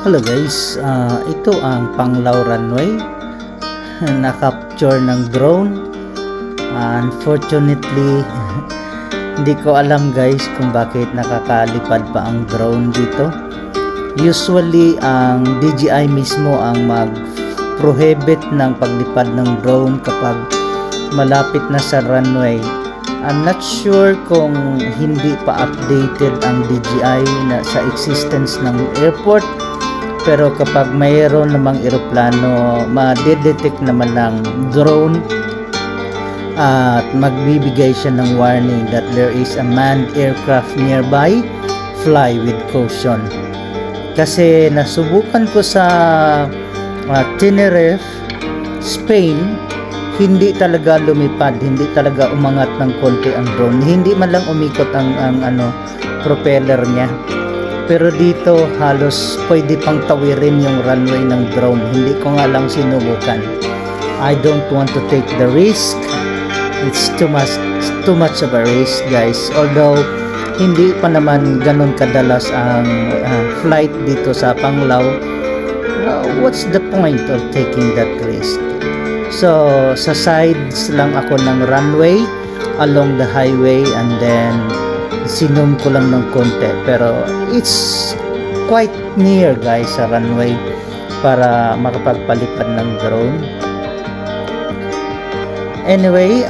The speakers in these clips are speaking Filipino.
Hello guys, ito ang Panglao runway na-capture ng drone. Unfortunately, hindi ko alam guys kung bakit nakakalipad pa ang drone dito. Usually, ang DJI mismo ang mag-prohibit ng paglipad ng drone kapag malapit na sa runway. I'm not sure kung hindi pa updated ang DJI na sa existence ng airport. Pero kapag mayroon namang eroplano, ma-detect naman ng drone at magbibigay siya ng warning that there is a manned aircraft nearby, fly with caution. Kasi nasubukan ko sa Tenerife, Spain, hindi talaga lumipad, hindi talaga umangat ng konti ang drone, hindi man lang umikot ang propeller niya. Pero dito halos pwede pang tawirin yung runway ng drone. Hindi ko nga lang sinubukan. I don't want to take the risk. It's too much of a risk guys. Although hindi pa naman ganun kadalas ang flight dito sa Panglao. What's the point of taking that risk? So sa sides lang ako ng runway along the highway, and then sinum ko lang ng konti, pero it's quite near guys sa runway para makapagpalipad ng drone. Anyway,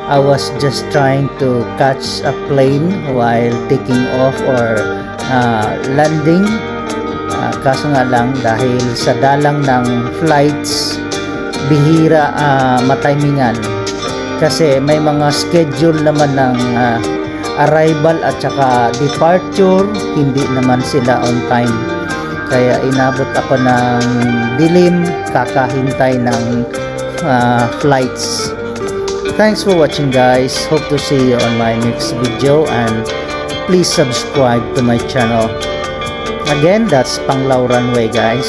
I was just trying to catch a plane while taking off or landing. Kaso nga lang dahil sa dalang ng flights, bihira matimingan kasi may mga schedule naman ng arrival at saka departure, hindi naman sila on time. Kaya inabot ako ng dilim kakahintay ng flights. Thanks for watching guys. Hope to see you on my next video, and please subscribe to my channel. Again, that's Panglao runway guys.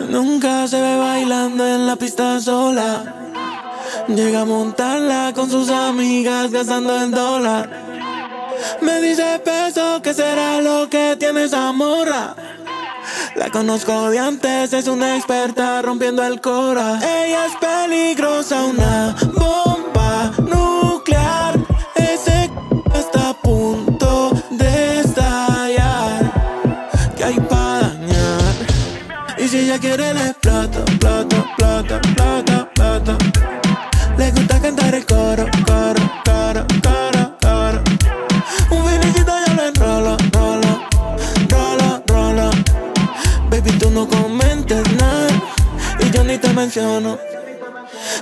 Nunca se ve bailando en la pista sola. Llega a montarla con sus amigas gastando el dólar. Me dice peso, ¿qué será lo que tiene esa morra? La conozco de antes, es una experta rompiendo el cora. Ella es peligrosa, una bomba nuclear. Ese está a punto de estallar. ¿Qué hay para dañar? Y si ella quiere le explota, plata, plata, plata, plata. Le gusta cantar el coro, coro, coro, coro, coro. Un finicito yo lo enrolo, rolo, rolo, rolo. Baby, tú no comentes nada y yo ni te menciono.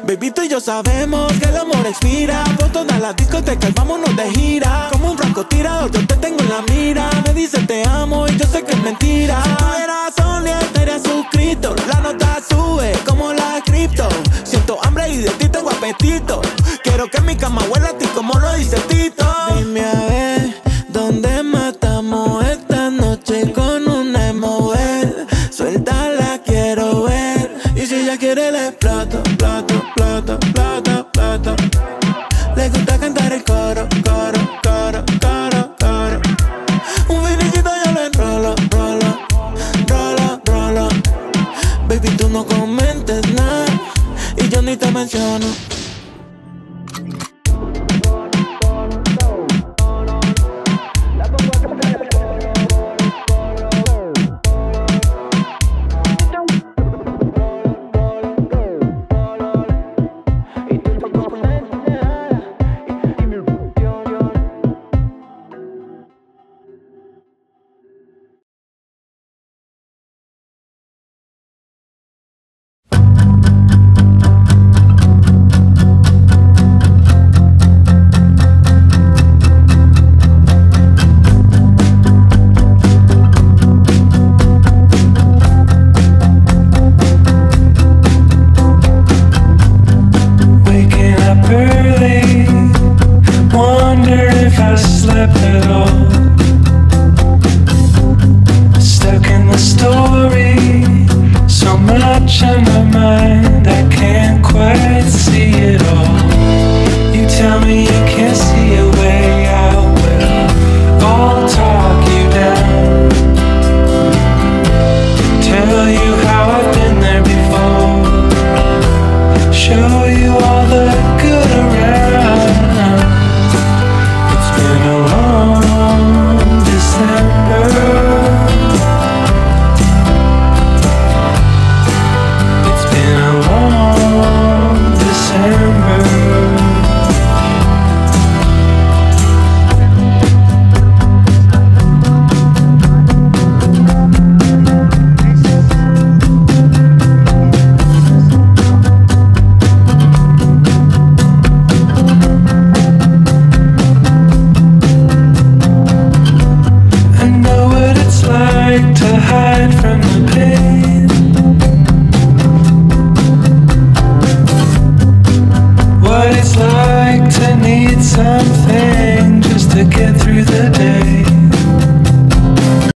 Baby, tú y yo sabemos que el amor expira. Por todas las discotecas vámonos de gira. Como un francotirador yo te tengo en la mira. Me dice te amo y yo sé que es mentira. Si tú eras only, estaría suscrito. La nota sube como la cripto. Siento hambre y de ti tengo apetito. Quiero que mi cama huela a ti como lo dice Tito. Dime a ver, ¿dónde matamos esta noche con una mover? Suéltala, quiero ver. Y si ella quiere le plata, plata, plata, plata, plata. Le gusta cantar el coro, coro, coro, coro, coro. Un finicito yo lo enrolo, rolo, rolo, rolo. Baby, tú no comentes nada y yo ni te menciono. What it's like to need something just to get through the day.